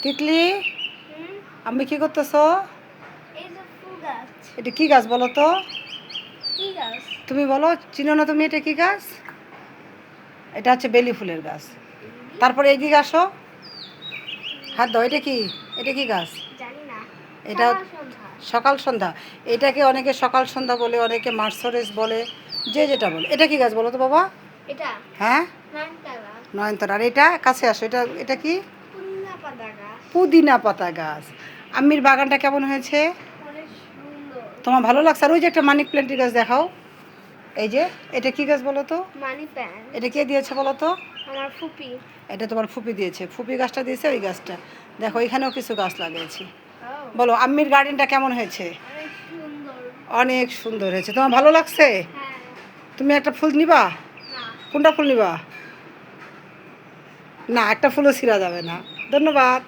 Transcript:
তিতলি, আমি কি করতেছ? এই যে ফুল গাছ। এটা কি গাছ বলো তো? কি গাছ? তুমি বলো, চিনো না তুমি এটা কি গাছ? এটা হচ্ছে বেলি ফুলের গাছ। তারপরে এইদিকে আসো, হাত দাও। এটা কি? এটা কি গাছ? জানি না। এটা সকাল সন্ধ্যা। সকাল সন্ধ্যা। এটাকে অনেকে সকাল সন্ধ্যা বলে, অনেকে মার্সরেস বলে, যে যেটা বলে। এটা কি গাছ বলো তো বাবা? এটা হ্যাঁ, নয়নতারা। নয়নতারা। আর এটা কাছে আসো, এটা এটা কি? পুদিনা পাতা গাছ। পুদিনা পাতা গাছ। আম্মির বাগানটা কেমন হয়েছে? অনেক সুন্দর। তোমার ভালো লাগছে? আর ওই যে একটা মানি প্ল্যান্টের গাছ দেখাও। এই যে, এটা কি গাছ বলো তো? Money plant. এটা কে দিয়েছে বলো তো? আমার ফুপি। এটা তোমার ফুপি দিয়েছে। ফুপি গাছটা দিয়েছে, ওই গাছটা দেখো। এখানেও কিছু গাছ লাগিয়েছি। ও, বলো, আম্মির গার্ডেনটা কেমন হয়েছে? অনেক সুন্দর। অনেক সুন্দর হয়েছে। তোমার ভালো লাগছে? হ্যাঁ। তুমি একটা ফুল নিবা? না। কোনটা ফুল নিবা? না, একটা ফুলও ছিঁড়া যাবে না। ধন্যবাদ।